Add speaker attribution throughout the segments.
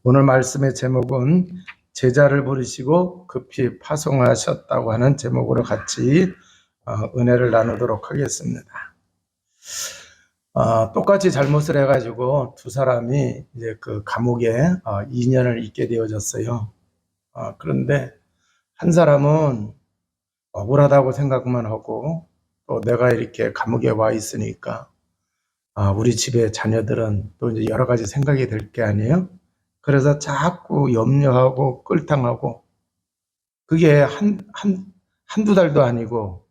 Speaker 1: 오늘 말씀의 제목은 제자를 부르시고 급히 파송하셨다고 하는 제목으로 같이 은혜를 나누도록 하겠습니다. 똑같이 잘못을 해가지고 두 사람이 이제 그 감옥에 2년을 있게 되어졌어요. 그런데 한 사람은 억울하다고 생각만 하고, 또 내가 이렇게 감옥에 와 있으니까 우리 집에 자녀들은 또 이제 여러 가지 생각이 들 게 아니에요. 그래서 자꾸 염려하고 끌당하고, 그게 한두 달도 아니고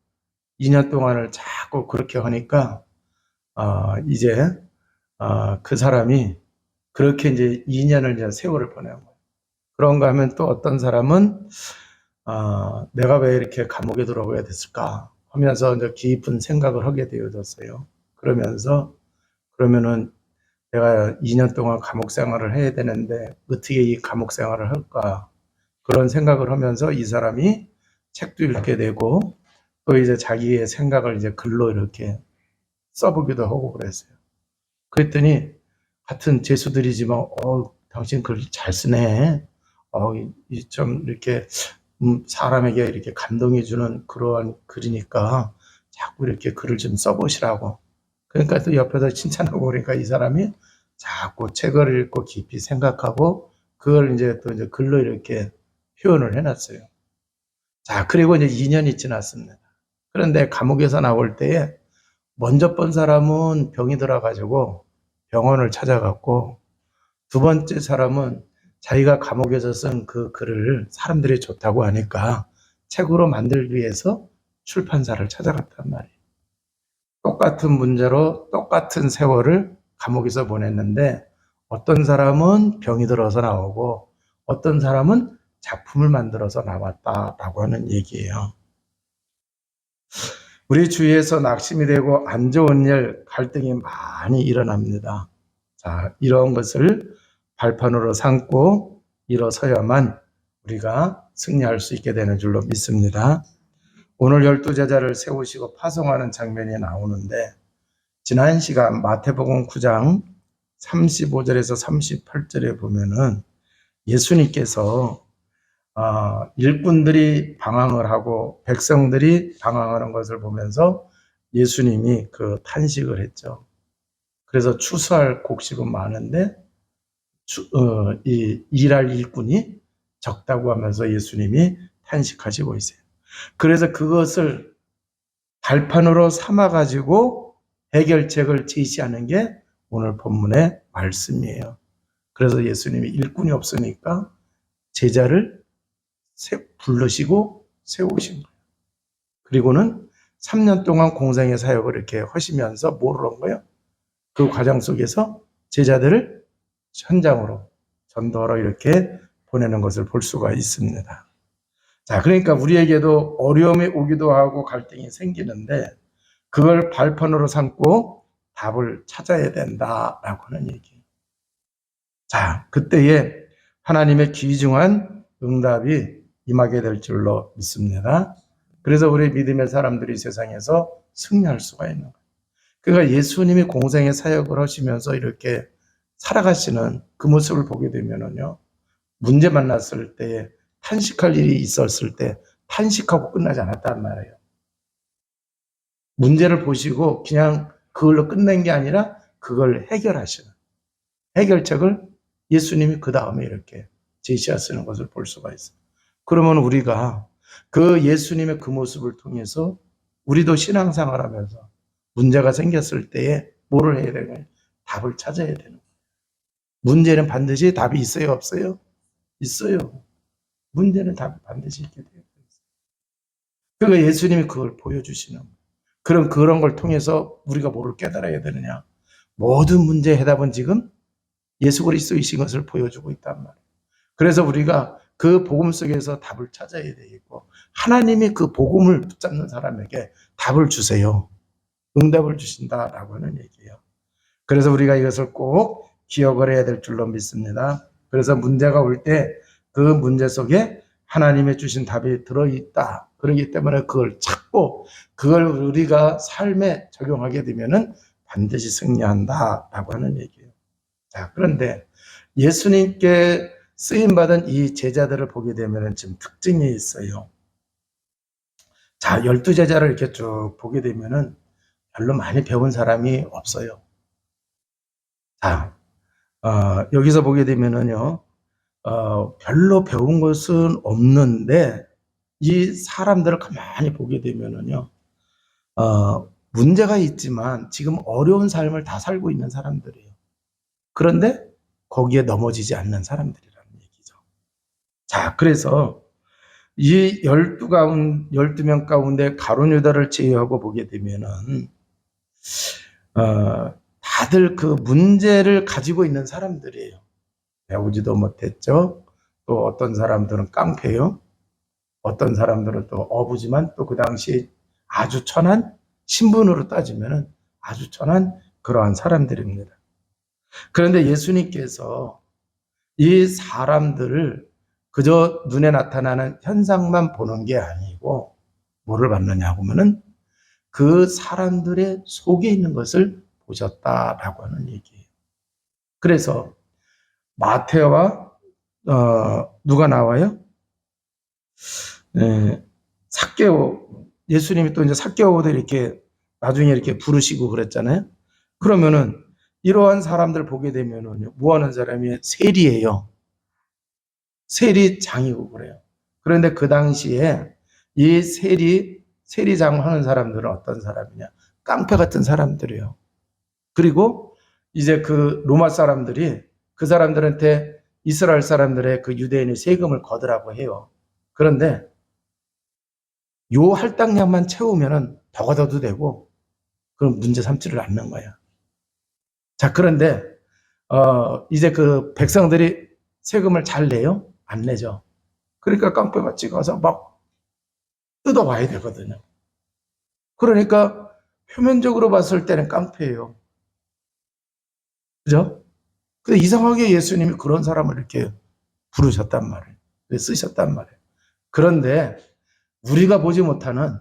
Speaker 1: 2년 동안을 자꾸 그렇게 하니까 이제 그 사람이 그렇게 이제 2년을 이제 세월을 보내는 거예요. 그런가 하면 또 어떤 사람은 내가 왜 이렇게 감옥에 들어가야 됐을까 하면서 이제 깊은 생각을 하게 되어졌어요. 그러면은 내가 2년 동안 감옥 생활을 해야 되는데 어떻게 이 감옥 생활을 할까, 그런 생각을 하면서 이 사람이 책도 읽게 되고, 또 이제 자기의 생각을 이제 글로 이렇게 써보기도 하고 그랬어요. 그랬더니 같은 재수들이지만 당신 글 잘 쓰네. 좀 이렇게 사람에게 이렇게 감동해 주는 그러한 글이니까 자꾸 이렇게 글을 좀 써보시라고. 그러니까 또 옆에서 칭찬하고 그러니까 이 사람이 자꾸 책을 읽고 깊이 생각하고 그걸 이제 또 이제 글로 이렇게 표현을 해놨어요. 자, 그리고 이제 2년이 지났습니다. 그런데 감옥에서 나올 때에 먼저 본 사람은 병이 들어가지고 병원을 찾아갔고, 두 번째 사람은 자기가 감옥에서 쓴 그 글을 사람들이 좋다고 하니까 책으로 만들기 위해서 출판사를 찾아갔단 말이에요. 똑같은 문제로 똑같은 세월을 감옥에서 보냈는데 어떤 사람은 병이 들어서 나오고 어떤 사람은 작품을 만들어서 나왔다라고 하는 얘기예요. 우리 주위에서 낙심이 되고 안 좋은 일, 갈등이 많이 일어납니다. 자, 이런 것을 발판으로 삼고 일어서야만 우리가 승리할 수 있게 되는 줄로 믿습니다. 오늘 12제자를 세우시고 파송하는 장면이 나오는데, 지난 시간 마태복음 9장 35절에서 38절에 보면은 예수님께서 일꾼들이 방황을 하고 백성들이 방황하는 것을 보면서 예수님이 그 탄식을 했죠. 그래서 추수할 곡식은 많은데 일할 일꾼이 적다고 하면서 예수님이 탄식하시고 있어요. 그래서 그것을 발판으로 삼아가지고 해결책을 제시하는 게 오늘 본문의 말씀이에요. 그래서 예수님이 일꾼이 없으니까 제자를 부르시고 세우신 거예요. 그리고는 3년 동안 공생의 사역을 이렇게 하시면서 뭐를 한 거예요? 그 과정 속에서 제자들을 현장으로 전도하러 이렇게 보내는 것을 볼 수가 있습니다. 자, 그러니까 우리에게도 어려움이 오기도 하고 갈등이 생기는데 그걸 발판으로 삼고 답을 찾아야 된다라고 하는 얘기예요. 자, 그때에 하나님의 귀중한 응답이 임하게 될 줄로 믿습니다. 그래서 우리 믿음의 사람들이 세상에서 승리할 수가 있는 거예요. 그러니까 예수님이 공생의 사역을 하시면서 이렇게 살아가시는 그 모습을 보게 되면은요, 문제 만났을 때, 탄식할 일이 있었을 때 탄식하고 끝나지 않았단 말이에요. 문제를 보시고 그냥 그걸로 끝낸 게 아니라 그걸 해결하시는, 해결책을 예수님이 그 다음에 이렇게 제시하시는 것을 볼 수가 있어요. 그러면 우리가 그 예수님의 그 모습을 통해서 우리도 신앙생활 하면서 문제가 생겼을 때에 뭐를 해야 되나요? 답을 찾아야 되는 거예요. 문제는 반드시 답이 있어요, 없어요? 있어요. 문제는 답이 반드시 있게 되어 있어요. 그러니까 예수님이 그걸 보여주시는 거예요. 그런 걸 통해서 우리가 뭐를 깨달아야 되느냐? 모든 문제의 해답은 지금 예수 그리스도이신 것을 보여주고 있단 말이에요. 그래서 우리가 그 복음 속에서 답을 찾아야 되겠고, 하나님이 그 복음을 붙잡는 사람에게 답을 주세요. 응답을 주신다라고 하는 얘기예요. 그래서 우리가 이것을 꼭 기억을 해야 될 줄로 믿습니다. 그래서 문제가 올 때 그 문제 속에 하나님의 주신 답이 들어있다. 그렇기 때문에 그걸 찾고 그걸 우리가 삶에 적용하게 되면은 반드시 승리한다라고 하는 얘기예요. 자, 그런데 예수님께 쓰임받은 이 제자들을 보게 되면 지금 특징이 있어요. 자, 12제자를 이렇게 쭉 보게 되면은 별로 많이 배운 사람이 없어요. 자, 여기서 보게 되면은요, 별로 배운 것은 없는데, 이 사람들을 가만히 보게 되면은요, 문제가 있지만 지금 어려운 삶을 다 살고 있는 사람들이에요. 그런데 거기에 넘어지지 않는 사람들이라는 얘기죠. 자, 그래서 이 12명 가운데 가룟 유다를 제외하고 보게 되면은, 다들 그 문제를 가지고 있는 사람들이에요. 배우지도 못했죠. 또 어떤 사람들은 깡패요. 어떤 사람들은 또 어부지만 또 그 당시 아주 천한, 신분으로 따지면은 아주 천한 그러한 사람들입니다. 그런데 예수님께서 이 사람들을 그저 눈에 나타나는 현상만 보는 게 아니고 뭐를 봤느냐 하면은 그 사람들의 속에 있는 것을 보셨다라고 하는 얘기예요. 그래서 마태와 누가 나와요? 삭개오, 예수님이 또 이제 삭개오들 이렇게 나중에 이렇게 부르시고 그랬잖아요. 그러면은 이러한 사람들 보게 되면은 뭐 하는 사람이 세리예요. 세리장이고 그래요. 그런데 그 당시에 이 세리장 하는 사람들은 어떤 사람이냐? 깡패 같은 사람들이에요. 그리고 이제 그 로마 사람들이 그 사람들한테 이스라엘 사람들의 그 유대인의 세금을 거두라고 해요. 그런데 요 할당량만 채우면은 더 걷어도 되고 그럼 문제 삼지를 않는 거야. 자, 그런데 이제 그 백성들이 세금을 잘 내요? 안 내죠. 그러니까 깡패가 찍어서 막 뜯어와야 되거든요. 그러니까 표면적으로 봤을 때는 깡패예요. 그죠? 근데 이상하게 예수님이 그런 사람을 이렇게 부르셨단 말이에요. 쓰셨단 말이에요. 그런데 우리가 보지 못하는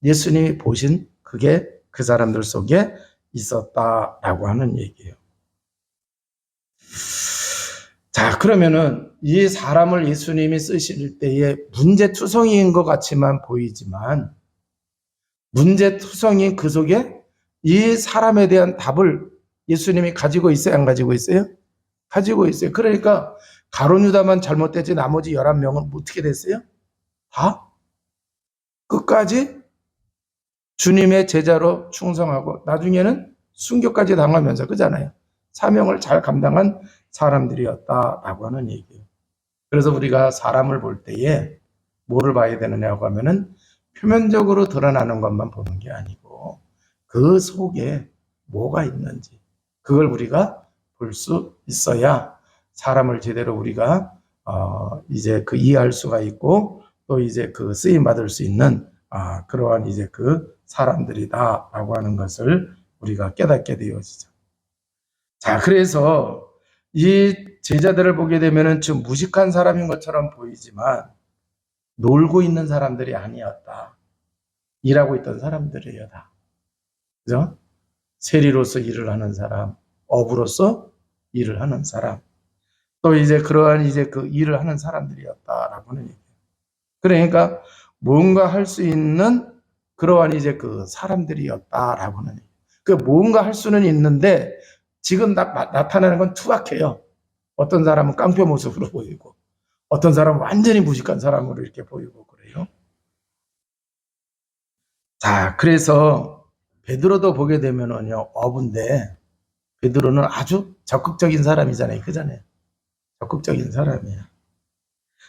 Speaker 1: 예수님이 보신 그게 그 사람들 속에 있었다라고 하는 얘기예요. 자, 그러면은 이 사람을 예수님이 쓰실 때에 문제투성이인 것 같지만 보이지만 문제투성이 그 속에 이 사람에 대한 답을 예수님이 가지고 있어요? 안 가지고 있어요? 가지고 있어요. 그러니까 가룟 유다만 잘못되지 나머지 11명은 어떻게 됐어요? 다 끝까지 주님의 제자로 충성하고 나중에는 순교까지 당하면서 그잖아요. 사명을 잘 감당한 사람들이었다라고 하는 얘기예요. 그래서 우리가 사람을 볼 때에 뭐를 봐야 되느냐고 하면은 표면적으로 드러나는 것만 보는 게 아니고 그 속에 뭐가 있는지 그걸 우리가 볼 수 있어야 사람을 제대로 우리가 이제 그 이해할 수가 있고 또 이제 그 쓰임 받을 수 있는 그러한 이제 그 사람들이다라고 하는 것을 우리가 깨닫게 되어지죠. 자, 그래서 이 제자들을 보게 되면은 좀 무식한 사람인 것처럼 보이지만 놀고 있는 사람들이 아니었다. 일하고 있던 사람들이에요, 다. 그죠? 세리로서 일을 하는 사람, 어부로서 일을 하는 사람, 또 이제 그러한 이제 그 일을 하는 사람들이었다라고는 얘기해요. 그러니까 뭔가 할 수 있는 그러한 이제 그 사람들이었다라고는 얘기해요. 그 뭔가 할 수는 있는데 지금 나타나는 건 투박해요. 어떤 사람은 깡패 모습으로 보이고, 어떤 사람은 완전히 무식한 사람으로 이렇게 보이고 그래요. 자, 그래서 베드로도 보게 되면은요, 어부인데 베드로는 아주 적극적인 사람이잖아요. 그잖아요. 적극적인 사람이에요.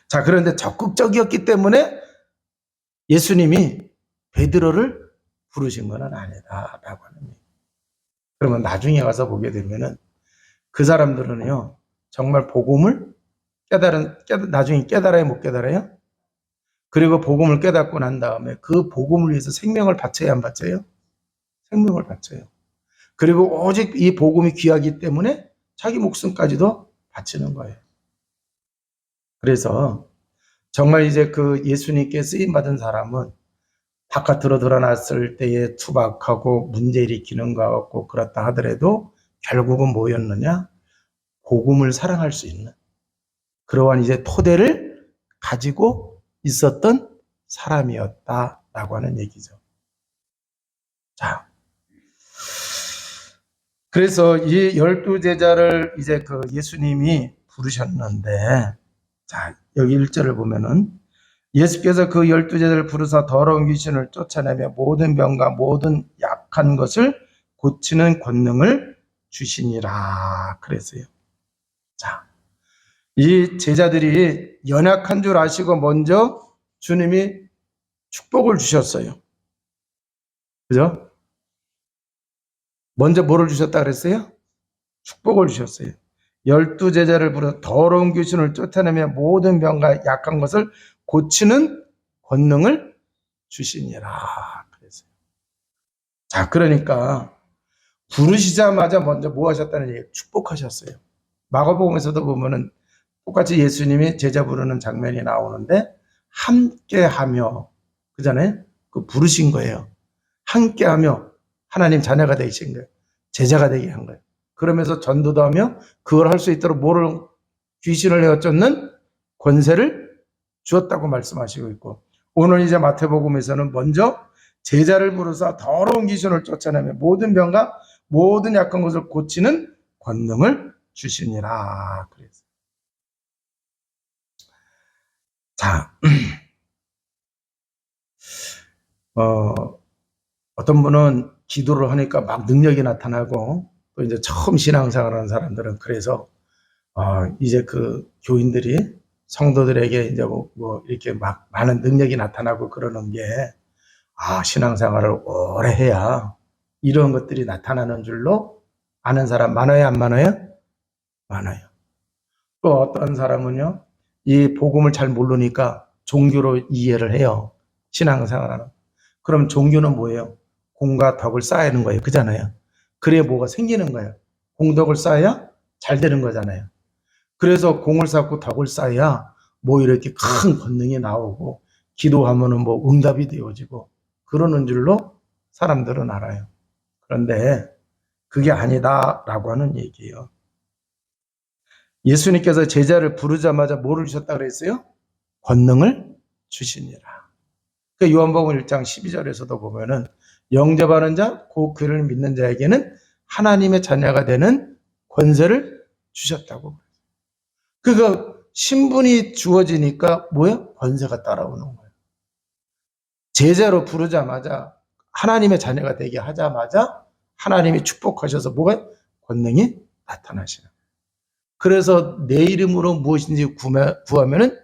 Speaker 1: 자, 그런데 적극적이었기 때문에 예수님이 베드로를 부르신 것은 아니다라고 하는 얘기예요. 그러면 나중에 가서 보게 되면은 그 사람들은요, 정말 복음을 나중에 깨달아요, 못 깨달아요? 그리고 복음을 깨닫고 난 다음에 그 복음을 위해서 생명을 바쳐야 안 바쳐요? 생명을 바쳐요. 그리고 오직 이 복음이 귀하기 때문에 자기 목숨까지도 바치는 거예요. 그래서 정말 이제 그 예수님께 쓰임받은 사람은 바깥으로 드러났을 때에 투박하고 문제 일으키는 것 같고 그렇다 하더라도 결국은 뭐였느냐? 복음을 사랑할 수 있는 그러한 이제 토대를 가지고 있었던 사람이었다라고 하는 얘기죠. 자, 그래서 이 12제자를 이제 그 예수님이 부르셨는데, 자, 여기 1절을 보면은 예수께서 그 12제자를 부르사 더러운 귀신을 쫓아내며 모든 병과 모든 약한 것을 고치는 권능을 주시니라 그랬어요. 자, 이 제자들이 연약한 줄 아시고 먼저 주님이 축복을 주셨어요. 그죠? 먼저 뭐를 주셨다 그랬어요? 축복을 주셨어요. 12제자를 부르사 더러운 귀신을 쫓아내며 모든 병과 약한 것을 고치는 권능을 주시니라 그랬어요. 자, 그러니까 부르시자마자 먼저 뭐 하셨다는 얘기예요? 축복하셨어요. 마가복음에서도 보면은 똑같이 예수님이 제자 부르는 장면이 나오는데 함께하며 그잖아요. 그 부르신 거예요. 함께하며 하나님 자녀가 되신 거예요. 제자가 되게 한 거예요. 그러면서 전도도 하며 그걸 할 수 있도록 뭐를 귀신을 헤어쫓는 권세를 주었다고 말씀하시고 있고 오늘 이제 마태복음에서는 먼저 제자를 부르사 더러운 귀신을 쫓아내며 모든 병과 모든 약한 것을 고치는 권능을 주시니라 그랬어요. 자, 어떤 분은 기도를 하니까 막 능력이 나타나고 또 이제 처음 신앙생활하는 사람들은 그래서 이제 그 교인들이 성도들에게 이제 뭐 이렇게 막 많은 능력이 나타나고 그러는 게 신앙생활을 오래 해야 이런 것들이 나타나는 줄로 아는 사람 많아요, 안 많아요? 많아요. 또 어떤 사람은요, 이 복음을 잘 모르니까 종교로 이해를 해요. 신앙생활하는. 그럼 종교는 뭐예요? 공과 덕을 쌓아야 하는 거예요. 그잖아요. 그래야 뭐가 생기는 거예요. 공덕을 쌓아야 잘 되는 거잖아요. 그래서 공을 쌓고 덕을 쌓아야 뭐 이렇게 큰 권능이 나오고 기도하면은 뭐 응답이 되어지고 그러는 줄로 사람들은 알아요. 그런데 그게 아니다라고 하는 얘기예요. 예수님께서 제자를 부르자마자 뭐를 주셨다 그랬어요? 권능을 주시니라. 그 요한복음 1장 12절에서도 보면은 영접하는 자, 그 그를 믿는 자에게는 하나님의 자녀가 되는 권세를 주셨다고. 그러니까 신분이 주어지니까 뭐예요? 권세가 따라오는 거예요. 제자로 부르자마자 하나님의 자녀가 되게 하자마자 하나님이 축복하셔서 뭐가 권능이 나타나시는 거예요. 그래서 내 이름으로 무엇인지 구하면은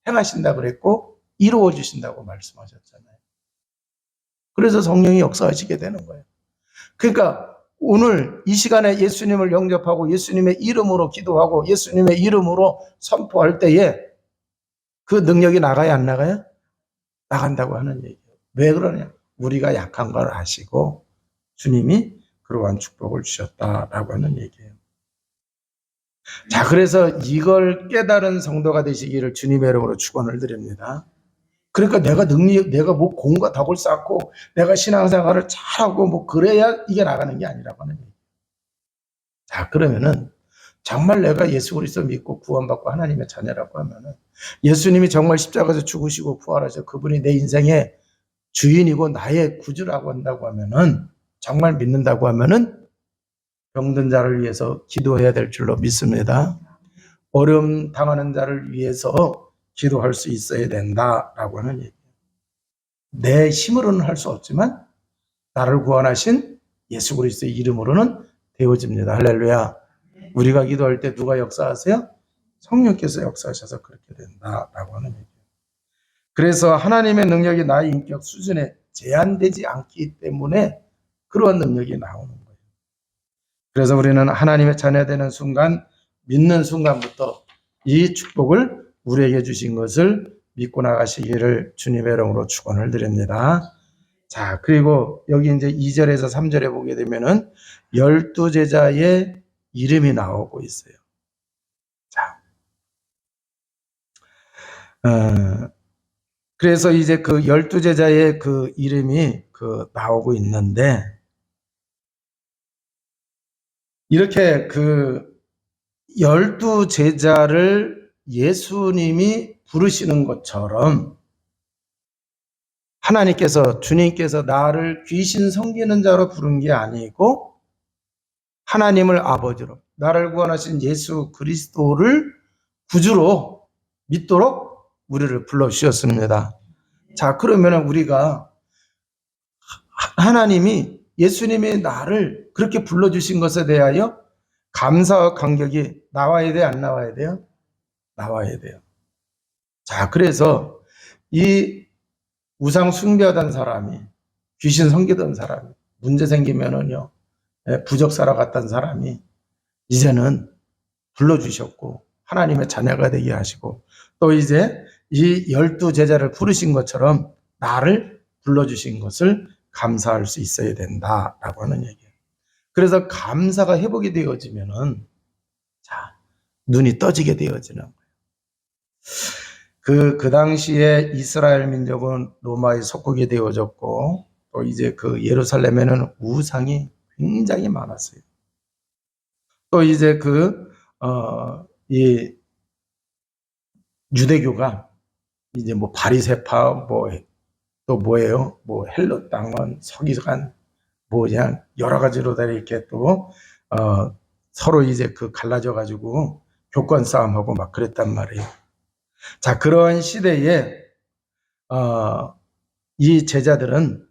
Speaker 1: 행하신다 그랬고 이루어 주신다고 말씀하셨잖아요. 그래서 성령이 역사하시게 되는 거예요. 그러니까 오늘 이 시간에 예수님을 영접하고 예수님의 이름으로 기도하고 예수님의 이름으로 선포할 때에 그 능력이 나가요, 안 나가요? 나간다고 하는 얘기예요. 왜 그러냐? 우리가 약한 걸 아시고 주님이 그러한 축복을 주셨다라고 하는 얘기예요. 자, 그래서 이걸 깨달은 성도가 되시기를 주님의 이름으로 축원을 드립니다. 그러니까 내가 뭐 공과 덕을 쌓고 내가 신앙생활을 잘하고 뭐 그래야 이게 나가는 게 아니라고 하는 얘기예요. 자, 그러면은 정말 내가 예수 그리스도 믿고 구원받고 하나님의 자녀라고 하면은 예수님이 정말 십자가에서 죽으시고 부활하셔 그분이 내 인생의 주인이고 나의 구주라고 한다고 하면은 정말 믿는다고 하면은 병든 자를 위해서 기도해야 될 줄로 믿습니다. 어려움 당하는 자를 위해서 기도할 수 있어야 된다라고 하는 얘기예요. 내 힘으로는 할 수 없지만 나를 구원하신 예수 그리스도의 이름으로는 되어집니다. 할렐루야. 우리가 기도할 때 누가 역사하세요? 성령께서 역사하셔서 그렇게 된다라고 하는 얘기예요. 그래서 하나님의 능력이 나의 인격 수준에 제한되지 않기 때문에 그러한 능력이 나오는 거예요. 그래서 우리는 하나님의 자녀 되는 순간, 믿는 순간부터 이 축복을 우리에게 주신 것을 믿고 나가시기를 주님의 이름으로 축원을 드립니다. 자, 그리고 여기 이제 2절에서 3절에 보게 되면은 12제자의 이름이 나오고 있어요. 자, 그래서 이제 그 12제자의 그 이름이 나오고 있는데, 이렇게 열두 제자를 예수님이 부르시는 것처럼 하나님께서, 주님께서 나를 귀신 섬기는 자로 부른 게 아니고 하나님을 아버지로, 나를 구원하신 예수 그리스도를 구주로 믿도록 우리를 불러주셨습니다. 자, 그러면 우리가 하나님이, 예수님이 나를 그렇게 불러주신 것에 대하여 감사와 감격이 나와야 돼, 안 나와야 돼요? 나와야 돼요. 자, 그래서 이 우상 숭배하던 사람이, 귀신 섬기던 사람이, 문제 생기면은요, 부적 사러 갔던 사람이 이제는 불러주셨고 하나님의 자녀가 되게 하시고, 또 이제 이 12제자를 부르신 것처럼 나를 불러주신 것을 감사할 수 있어야 된다라고 하는 얘기예요. 그래서 감사가 회복이 되어지면은, 자, 눈이 떠지게 되어지는 거예요. 그 당시에 이스라엘 민족은 로마에 속국이 되어졌고, 또 이제 그 예루살렘에는 우상이 굉장히 많았어요. 또 이제 이 유대교가 이제 뭐 바리새파, 또 뭐예요? 뭐 헬롯 당원, 서기관, 뭐 그냥 여러 가지로 다 이렇게 또 서로 이제 갈라져 가지고 교권 싸움하고 막 그랬단 말이에요. 자, 그런 시대에 이 제자들은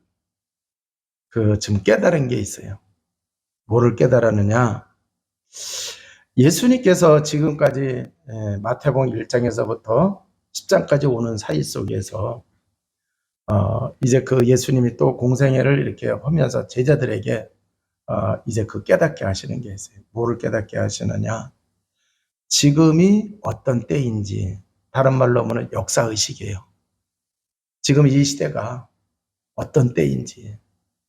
Speaker 1: 좀 깨달은 게 있어요. 뭐를 깨달았느냐? 예수님께서 지금까지 마태복음 1장에서부터 10장까지 오는 사이 속에서 이제 예수님이 또 공생애를 이렇게 하면서 제자들에게 이제 깨닫게 하시는 게 있어요. 뭐를 깨닫게 하시느냐? 지금이 어떤 때인지, 다른 말로 하면 역사의식이에요. 지금 이 시대가 어떤 때인지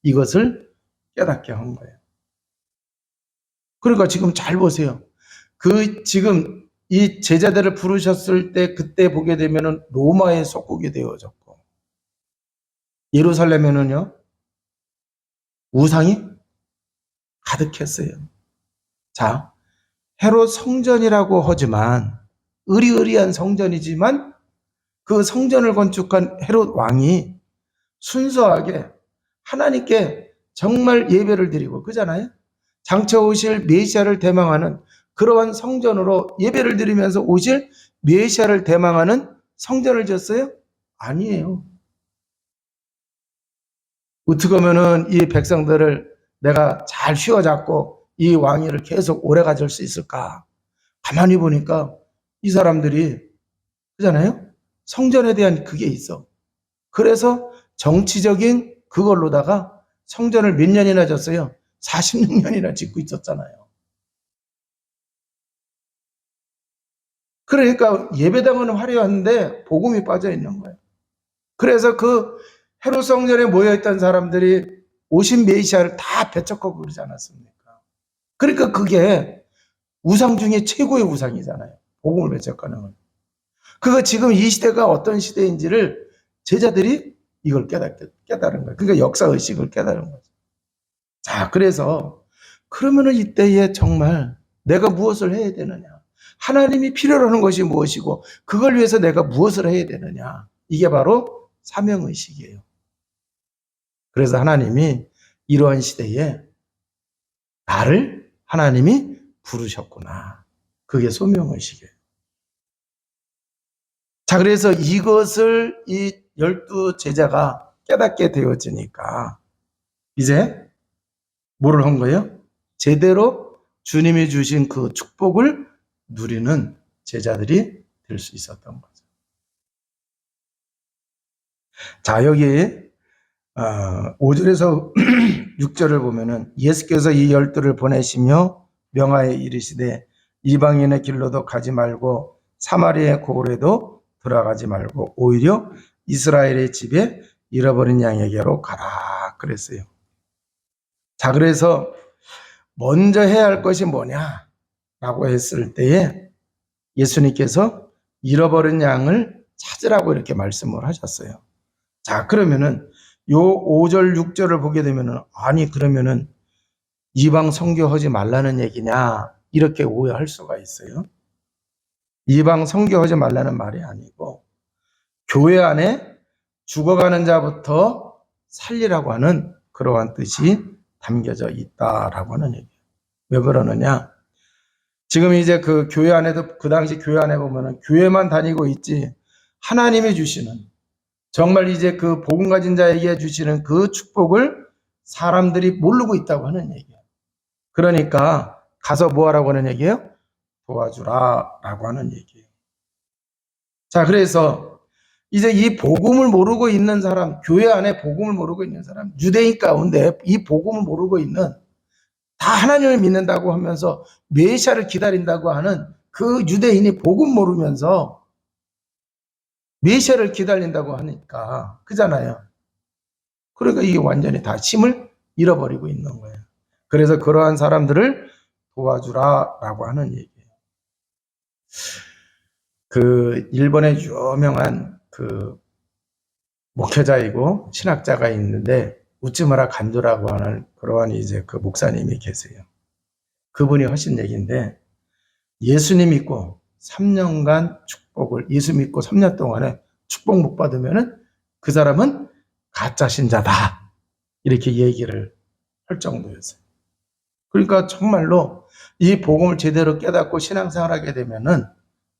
Speaker 1: 이것을 깨닫게 한 거예요. 그러니까 지금 잘 보세요. 지금 이 제자들을 부르셨을 때 그때 보게 되면은 로마의 속국이 되어졌고, 예루살렘에는요 우상이 가득했어요. 자, 헤롯 성전이라고 하지만, 의리의리한 성전이지만 그 성전을 건축한 헤롯 왕이 순수하게 하나님께 정말 예배를 드리고, 그잖아요. 장차 오실 메시아를 대망하는 그러한 성전으로 예배를 드리면서 오실 메시아를 대망하는 성전을 지었어요? 아니에요. 어떻게 하면은 이 백성들을 내가 잘 휘어잡고 이 왕위를 계속 오래 가질 수 있을까? 가만히 보니까 이 사람들이, 그잖아요? 성전에 대한 그게 있어. 그래서 정치적인 그걸로다가 성전을 몇 년이나 졌어요? 46년이나 짓고 있었잖아요. 그러니까 예배당은 화려한데 복음이 빠져 있는 거예요. 그래서 헤롯 성전에 모여있던 사람들이 오신 메시아를 다 배척하고 그러지 않았습니까? 그러니까 그게 우상 중에 최고의 우상이잖아요. 복음을 배척하는 건. 그거 지금 이 시대가 어떤 시대인지를 제자들이 이걸 깨달은 거예요. 그러니까 역사의식을 깨달은 거죠. 자, 그래서 그러면은 이때에 정말 내가 무엇을 해야 되느냐? 하나님이 필요로 하는 것이 무엇이고 그걸 위해서 내가 무엇을 해야 되느냐? 이게 바로 사명의식이에요. 그래서 하나님이 이러한 시대에 나를 하나님이 부르셨구나. 그게 소명의식이에요. 자, 그래서 이것을 이 12제자가 깨닫게 되어지니까 이제 뭐를 한 거예요? 제대로 주님이 주신 그 축복을 누리는 제자들이 될 수 있었던 거죠. 자, 여기 5절에서 6절을 보면은 예수께서 이 12를 보내시며 명하여 이르시되 이방인의 길로도 가지 말고 사마리아의 고을에도 들어가지 말고 오히려 이스라엘의 집에 잃어버린 양에게로 가라 그랬어요. 자, 그래서 먼저 해야 할 것이 뭐냐라고 했을 때에 예수님께서 잃어버린 양을 찾으라고 이렇게 말씀을 하셨어요. 자, 그러면은 요 5절 6절을 보게 되면은, 아니 그러면은 이방 선교하지 말라는 얘기냐, 이렇게 오해할 수가 있어요. 이방 선교하지 말라는 말이 아니고 교회 안에 죽어가는 자부터 살리라고 하는 그러한 뜻이 담겨져 있다라고 하는 얘기예요. 왜 그러느냐? 지금 이제 그 교회 안에도 그 당시 교회 안에 보면은 교회만 다니고 있지 하나님이 주시는 정말 이제 그 복음 가진 자에게 주시는 그 축복을 사람들이 모르고 있다고 하는 얘기예요. 그러니까 가서 뭐 하라고 하는 얘기예요? 도와주라라고 하는 얘기예요. 자, 그래서 이제 이 복음을 모르고 있는 사람, 교회 안에 복음을 모르고 있는 사람, 유대인 가운데 이 복음을 모르고 있는 다 하나님을 믿는다고 하면서 메시아를 기다린다고 하는 그 유대인이 복음 모르면서 메시아를 기다린다고 하니까 그잖아요. 그러니까 이게 완전히 다 힘을 잃어버리고 있는 거예요. 그래서 그러한 사람들을 도와주라라고 하는 얘기예요. 그 일본의 유명한 그 목회자이고 신학자가 있는데 우츠무라 간도라고 하는 그러한 이제 그 목사님이 계세요. 그분이 하신 얘기인데 예수님 믿고 3년간 축복을 예수 믿고 3년 동안에 축복 못 받으면은 그 사람은 가짜 신자다 이렇게 얘기를 할 정도였어요. 그러니까 정말로 이 복음을 제대로 깨닫고 신앙생활하게 되면은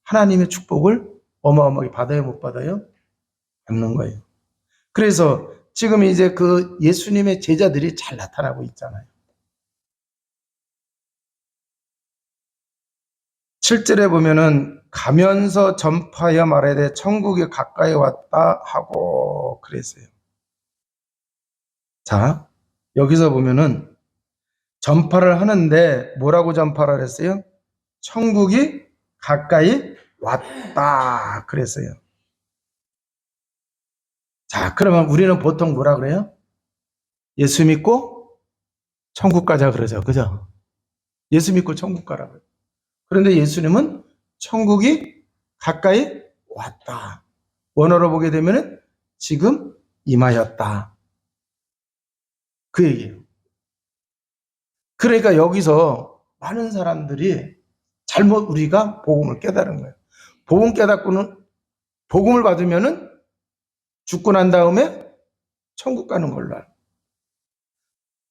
Speaker 1: 하나님의 축복을 어마어마하게 받아요, 못 받아요? 받는 거예요. 그래서 지금 이제 그 예수님의 제자들이 잘 나타나고 있잖아요. 7절에 보면은 가면서 전파하여 말하되 천국이 가까이 왔다 하고 그랬어요. 자, 여기서 보면은 전파를 하는데 뭐라고 전파를 했어요? 천국이 가까이 왔다 그랬어요. 자, 그러면 우리는 보통 뭐라 그래요? 예수 믿고 천국 가자 그러죠. 그죠? 예수 믿고 천국 가라 그래요. 그런데 예수님은 천국이 가까이 왔다. 원어로 보게 되면은 지금 임하였다. 그 얘기예요. 그러니까 여기서 많은 사람들이 잘못 우리가 복음을 깨달은 거예요. 복음 깨닫고는 복음을 받으면은 죽고 난 다음에 천국 가는 걸로 알고.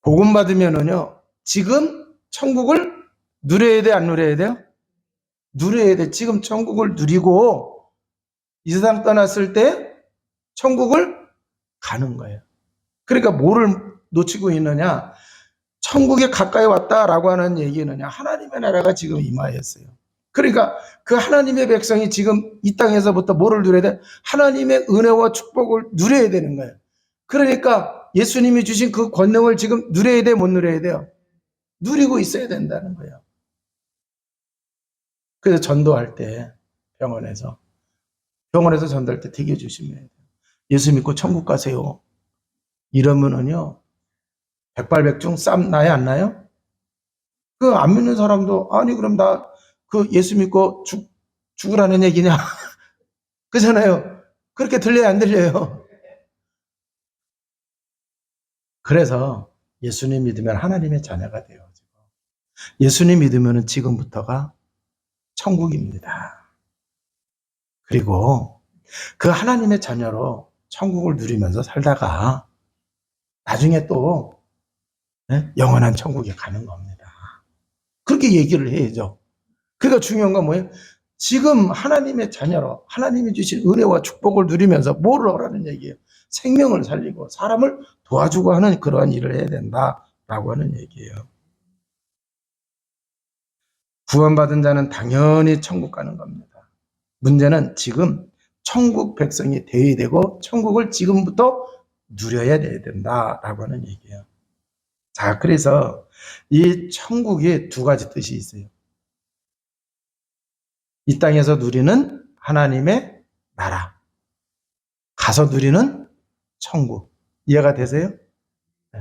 Speaker 1: 복음 받으면은요, 지금 천국을 누려야 돼, 안 누려야 돼요? 누려야 돼. 지금 천국을 누리고 이 세상 떠났을 때 천국을 가는 거예요. 그러니까 뭐를 놓치고 있느냐? 천국에 가까이 왔다라고 하는 얘기는 하나님의 나라가 지금 임하였어요. 그러니까 그 하나님의 백성이 지금 이 땅에서부터 뭐를 누려야 돼? 하나님의 은혜와 축복을 누려야 되는 거예요. 그러니까 예수님이 주신 그 권능을 지금 누려야 돼, 못 누려야 돼요? 누리고 있어야 된다는 거예요. 그래서 전도할 때 병원에서 전도할 때 되게 조심해야 돼요. 예수 믿고 천국 가세요. 이러면은요, 백발백중 쌈 나요, 안 나요? 그 안 믿는 사람도 아니 그럼 나 그 예수 믿고 죽으라는 얘기냐? 그잖아요. 그렇게 들려요, 안 들려요? 그래서 예수님 믿으면 하나님의 자녀가 돼요. 예수님 믿으면 지금부터가 천국입니다. 그리고 그 하나님의 자녀로 천국을 누리면서 살다가 나중에 또 영원한 천국에 가는 겁니다. 그렇게 얘기를 해야죠. 그러니까 중요한 건 뭐예요? 지금 하나님의 자녀로 하나님이 주신 은혜와 축복을 누리면서 뭘 하라는 얘기예요? 생명을 살리고 사람을 도와주고 하는 그러한 일을 해야 된다라고 하는 얘기예요. 구원받은 자는 당연히 천국 가는 겁니다. 문제는 지금 천국 백성이 되어야 되고 천국을 지금부터 누려야 된다라고 하는 얘기예요. 자, 그래서 이 천국에 두 가지 뜻이 있어요. 이 땅에서 누리는 하나님의 나라, 가서 누리는 천국. 이해가 되세요? 네.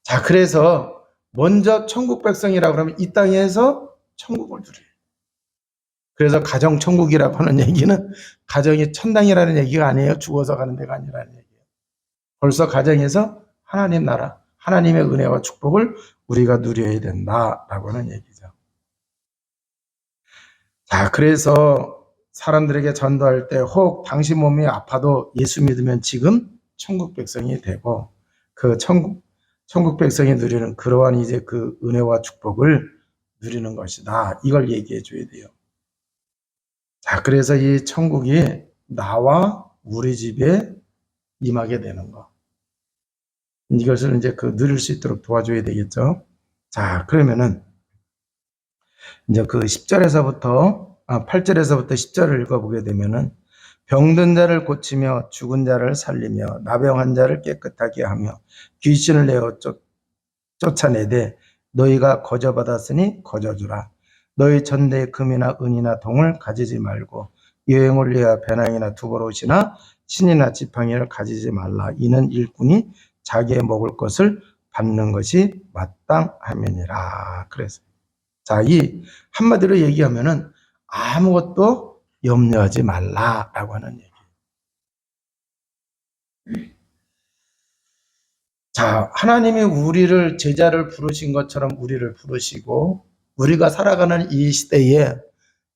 Speaker 1: 자, 그래서 먼저 천국 백성이라고 하면 이 땅에서 천국을 누려요. 그래서 가정 천국이라고 하는 얘기는 가정이 천당이라는 얘기가 아니에요. 죽어서 가는 데가 아니라는 얘기예요. 벌써 가정에서 하나님 나라, 하나님의 은혜와 축복을 우리가 누려야 된다라고 하는 얘기죠. 자, 그래서 사람들에게 전도할 때 혹 당신 몸이 아파도 예수 믿으면 지금 천국 백성이 되고 그 천국 백성이 누리는 그러한 이제 그 은혜와 축복을 누리는 것이다. 이걸 얘기해 줘야 돼요. 자, 그래서 이 천국이 나와 우리 집에 임하게 되는 거. 이것을 이제 그 누릴 수 있도록 도와줘야 되겠죠. 자, 그러면은 이제 그 10절에서부터 8절에서부터 10절을 읽어보게 되면은 병든 자를 고치며 죽은 자를 살리며 나병한 자를 깨끗하게 하며 귀신을 내어 쫓아내되 너희가 거저받았으니 거저주라. 너희 전대에 금이나 은이나 동을 가지지 말고 여행을 위하여 배낭이나 두보롯이나 신이나 지팡이를 가지지 말라. 이는 일꾼이 자기의 먹을 것을 받는 것이 마땅함이니라. 그래서 자, 이 한마디로 얘기하면은 아무것도 염려하지 말라라고 하는 얘기. 자, 하나님이 우리를 제자를 부르신 것처럼 우리를 부르시고 우리가 살아가는 이 시대에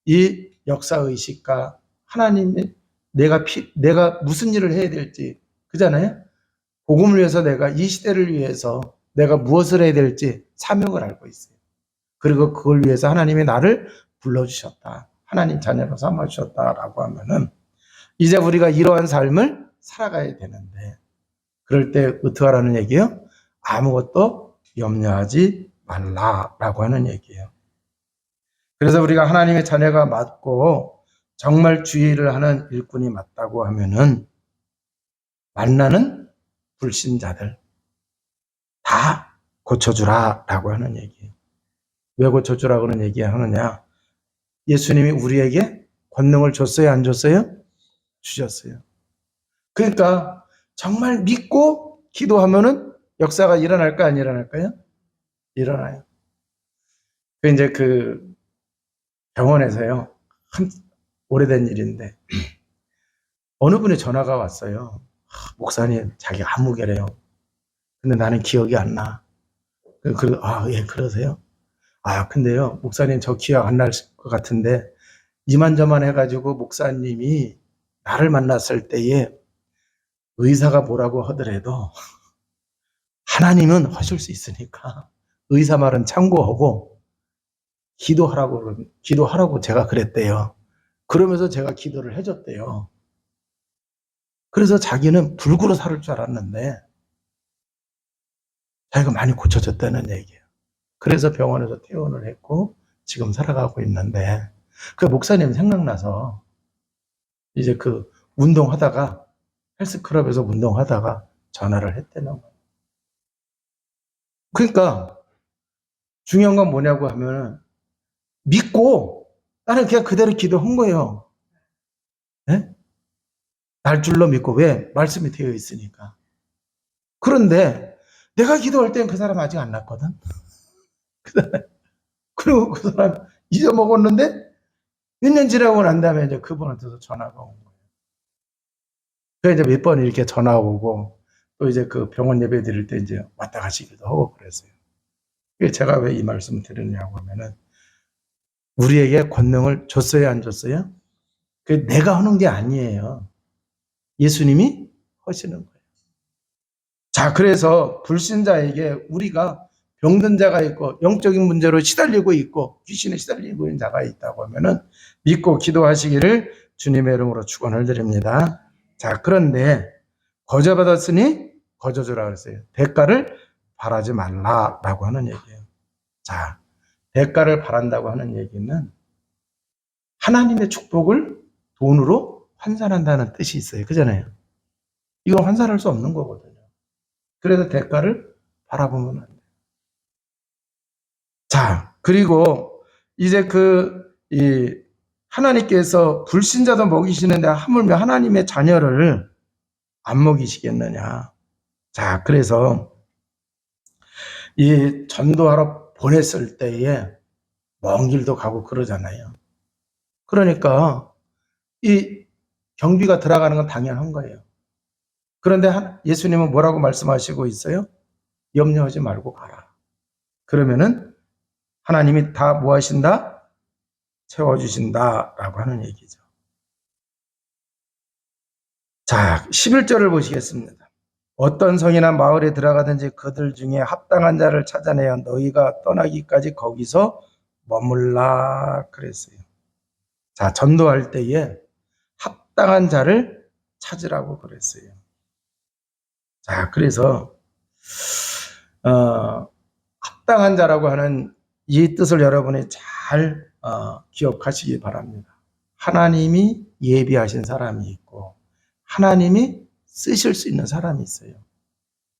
Speaker 1: 이 역사 의식과 하나님이 내가 무슨 일을 해야 될지 그잖아요. 복음을 위해서 내가 이 시대를 위해서 내가 무엇을 해야 될지 사명을 알고 있어요. 그리고 그걸 위해서 하나님이 나를 불러주셨다. 하나님 자녀로 삼아주셨다라고 하면은 이제 우리가 이러한 삶을 살아가야 되는데 그럴 때 어떻게 하라는 얘기예요? 아무것도 염려하지 말라라고 하는 얘기예요. 그래서 우리가 하나님의 자녀가 맞고 정말 주의를 하는 일꾼이 맞다고 하면은 만나는 불신자들 다 고쳐주라라고 하는 얘기예요. 왜 고쳐주라고 하는 얘기 하느냐? 예수님이 우리에게 권능을 줬어요? 안 줬어요? 주셨어요. 그러니까 정말 믿고 기도하면은 역사가 일어날까 안 일어날까요? 일어나요. 이제 그 병원에서요. 오래된 일인데 어느 분이 전화가 왔어요. 목사님 자기 암무개래요. 근데 나는 기억이 안 나. 예, 그러세요? 근데요, 목사님 저 기억 안 날 것 같은데 이만저만 해가지고 목사님이 나를 만났을 때에 의사가 뭐라고 하더라도 하나님은 하실 수 있으니까 의사 말은 참고하고 기도하라고 제가 그랬대요. 그러면서 제가 기도를 해줬대요. 그래서 자기는 불구로 살을 줄 알았는데 자기가 많이 고쳐졌다는 얘기예요. 그래서 병원에서 퇴원을 했고 지금 살아가고 있는데 그 목사님 생각나서 이제 그 운동하다가 헬스클럽에서 운동하다가 전화를 했다는 거예요. 그러니까 중요한 건 뭐냐고 하면은 믿고 나는 그냥 그대로 기도한 거예요. 네? 날 줄로 믿고 왜? 말씀이 되어 있으니까. 그런데 내가 기도할 땐 그 사람 아직 안 났거든. 그리고 그 사람 잊어먹었는데 몇 년 지나고 난 다음에 이제 그분한테서 전화가 온 거예요. 그래서 이제 몇 번 이렇게 전화 오고 또 이제 그 병원 예배 드릴 때 이제 왔다 가시기도 하고 그랬어요. 제가 왜 이 말씀을 드리냐고 하면은 우리에게 권능을 줬어요, 안 줬어요? 그 내가 하는 게 아니에요. 예수님이 하시는 거예요. 자, 그래서 불신자에게 우리가 병든 자가 있고 영적인 문제로 시달리고 있고 귀신에 시달리고 있는 자가 있다고 하면은 믿고 기도하시기를 주님의 이름으로 축원을 드립니다. 자, 그런데 거저받았으니 거저주라 그랬어요. 대가를 바라지 말라라고 하는 얘기예요. 자, 대가를 바란다고 하는 얘기는 하나님의 축복을 돈으로 환산한다는 뜻이 있어요. 그잖아요. 이건 환산할 수 없는 거거든요. 그래서 대가를 바라보면 안 돼요. 자, 그리고 이제 하나님께서 불신자도 먹이시는데 하물며 하나님의 자녀를 안 먹이시겠느냐. 자, 그래서 이 전도하러 보냈을 때에 먼 길도 가고 그러잖아요. 그러니까 이 경비가 들어가는 건 당연한 거예요. 그런데 예수님은 뭐라고 말씀하시고 있어요? 염려하지 말고 가라. 그러면은 하나님이 다 뭐 하신다? 채워주신다라고 하는 얘기죠. 자, 11절을 보시겠습니다. 어떤 성이나 마을에 들어가든지 그들 중에 합당한 자를 찾아내어 너희가 떠나기까지 거기서 머물라 그랬어요. 자, 전도할 때에 합당한 자를 찾으라고 그랬어요. 자, 그래서 합당한 자라고 하는 이 뜻을 여러분이 잘 기억하시기 바랍니다. 하나님이 예비하신 사람이 있고 하나님이 쓰실 수 있는 사람이 있어요.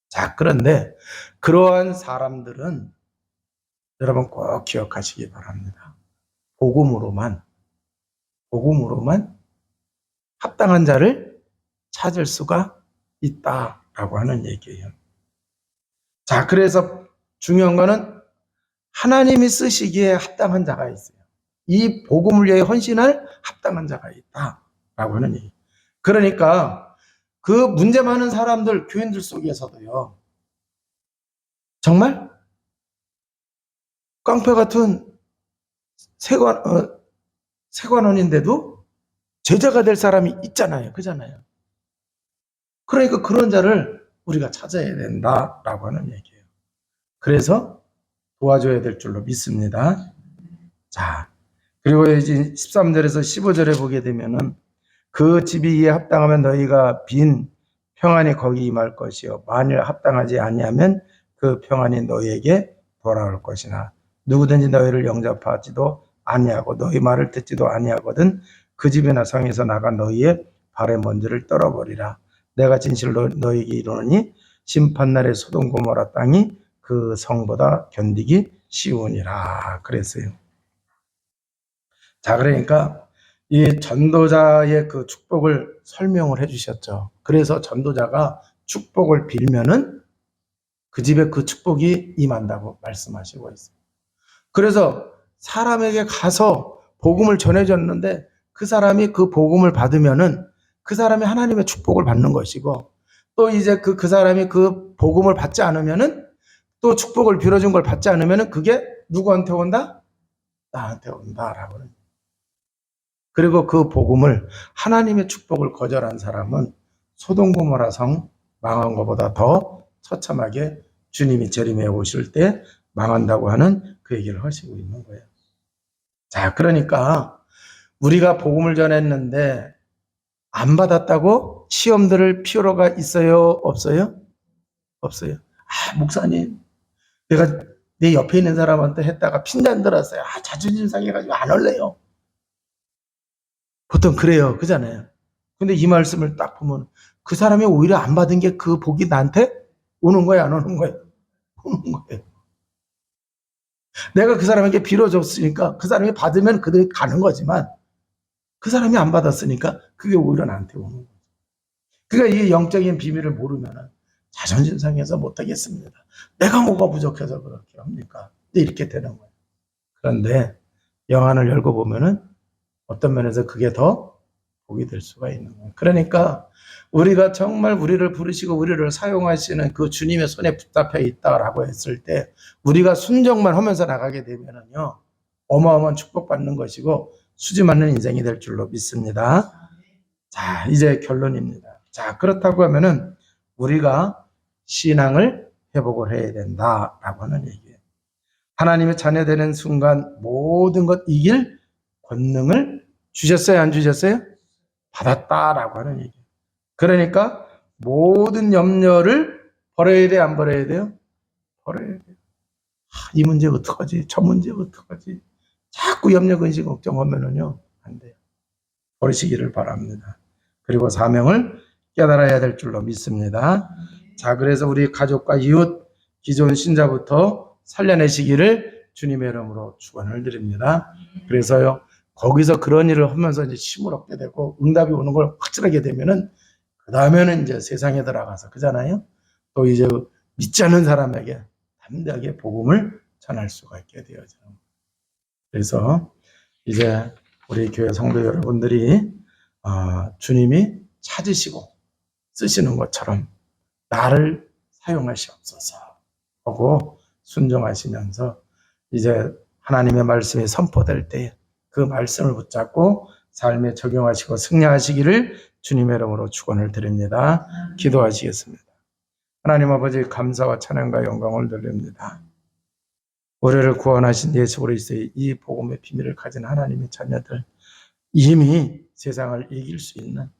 Speaker 1: 자, 그런데 그러한 사람들은 여러분 꼭 기억하시기 바랍니다. 복음으로만 합당한 자를 찾을 수가 있다라고 하는 얘기예요. 자, 그래서 중요한 거는 하나님이 쓰시기에 합당한 자가 있어요. 이 복음을 위해 헌신할 합당한 자가 있다라고 하는 얘기. 그러니까 그 문제 많은 사람들, 교인들 속에서도요. 정말 깡패 같은 세관원인데도 제자가 될 사람이 있잖아요. 그잖아요. 그러니까 그런 자를 우리가 찾아야 된다라고 하는 얘기예요. 그래서 도와줘야 될 줄로 믿습니다. 자, 그리고 이제 13절에서 15절에 보게 되면은 그 집이 이에 합당하면 너희가 빈 평안이 거기 임할 것이요 만일 합당하지 아니하면 그 평안이 너희에게 돌아올 것이나 누구든지 너희를 영접하지도 아니하고 너희 말을 듣지도 아니하거든 그 집이나 성에서 나가 너희의 발의 먼지를 떨어버리라. 내가 진실로 너희에게 이르노니 심판날의 소돔 고모라 땅이 그 성보다 견디기 쉬우니라 그랬어요. 자, 그러니까 이 전도자의 그 축복을 설명을 해주셨죠. 그래서 전도자가 축복을 빌면은 그 집에 그 축복이 임한다고 말씀하시고 있어요. 그래서 사람에게 가서 복음을 전해줬는데 그 사람이 그 복음을 받으면은 그 사람이 하나님의 축복을 받는 것이고 또 이제 그 사람이 그 복음을 받지 않으면은 또 축복을 빌어준 걸 받지 않으면은 그게 누구한테 온다? 나한테 온다라고 하는. 그리고 그 복음을 하나님의 축복을 거절한 사람은 소돔 고모라 성 망한 것보다 더 처참하게 주님이 재림해 오실 때 망한다고 하는 그 얘기를 하시고 있는 거예요. 자, 그러니까 우리가 복음을 전했는데 안 받았다고 시험 들을 필요가 있어요? 없어요? 없어요. 아, 목사님, 내가 내 옆에 있는 사람한테 했다가 핀잔 들었어요. 아, 자존심 상해가지고 안 할래요. 보통 그래요. 그잖아요. 근데 이 말씀을 딱 보면 그 사람이 오히려 안 받은 게 그 복이 나한테 오는 거야, 안 오는 거야? 오는 거예요. 내가 그 사람에게 빌어줬으니까 그 사람이 받으면 그들이 가는 거지만 그 사람이 안 받았으니까 그게 오히려 나한테 오는 거예요. 그러니까 이 영적인 비밀을 모르면 자존심 상해서 못하겠습니다. 내가 뭐가 부족해서 그렇게 합니까? 이렇게 되는 거예요. 그런데 영안을 열고 보면은 어떤 면에서 그게 더 복이 될 수가 있는 거예요. 그러니까 우리가 정말 우리를 부르시고 우리를 사용하시는 그 주님의 손에 붙잡혀 있다라고 했을 때 우리가 순종만 하면서 나가게 되면은요 어마어마한 축복받는 것이고 수지 맞는 인생이 될 줄로 믿습니다. 자, 이제 결론입니다. 자, 그렇다고 하면은 우리가 신앙을 회복을 해야 된다라고 하는 얘기예요. 하나님의 자녀되는 순간 모든 것 이길 권능을 주셨어요? 안 주셨어요? 받았다라고 하는 얘기예요. 그러니까 모든 염려를 버려야 돼, 안 버려야 돼요? 버려야 돼요. 이 문제 어떡하지? 저 문제 어떡하지? 자꾸 염려, 근심, 걱정하면은요, 안 돼요. 버리시기를 바랍니다. 그리고 사명을 깨달아야 될 줄로 믿습니다. 자, 그래서 우리 가족과 이웃, 기존 신자부터 살려내시기를 주님의 이름으로 축원을 드립니다. 그래서요, 거기서 그런 일을 하면서 이제 힘을 얻게 되고 응답이 오는 걸 확실하게 되면은 그 다음에는 이제 세상에 들어가서 그잖아요. 또 이제 믿지 않는 사람에게 담대하게 복음을 전할 수가 있게 되어져. 그래서 이제 우리 교회 성도 여러분들이 주님이 찾으시고 쓰시는 것처럼 나를 사용하시옵소서 하고 순종하시면서 이제 하나님의 말씀이 선포될 때 그 말씀을 붙잡고 삶에 적용하시고 승리하시기를 주님의 이름으로 축원을 드립니다. 기도하시겠습니다. 하나님 아버지, 감사와 찬양과 영광을 돌립니다. 우리를 구원하신 예수 그리스도의 이 복음의 비밀을 가진 하나님의 자녀들, 이미 세상을 이길 수 있는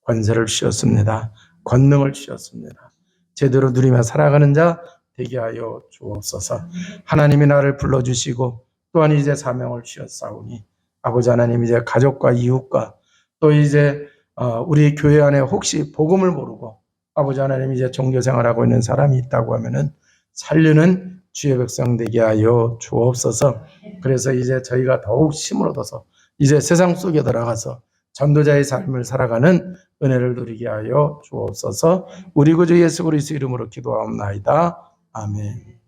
Speaker 1: 권세를 주셨습니다. 권능을 주셨습니다. 제대로 누리며 살아가는 자 되게 하여 주옵소서. 하나님이 나를 불러주시고 또한 이제 사명을 주셨사오니 아버지 하나님, 이제 가족과 이웃과 또 이제 우리 교회 안에 혹시 복음을 모르고 아버지 하나님 이제 종교생활하고 있는 사람이 있다고 하면은 살리는 주의 백성 되게 하여 주옵소서. 그래서 이제 저희가 더욱 힘을 얻어서 이제 세상 속에 들어가서 전도자의 삶을 살아가는 은혜를 누리게 하여 주옵소서. 우리 구주 예수 그리스도 이름으로 기도하옵나이다. 아멘.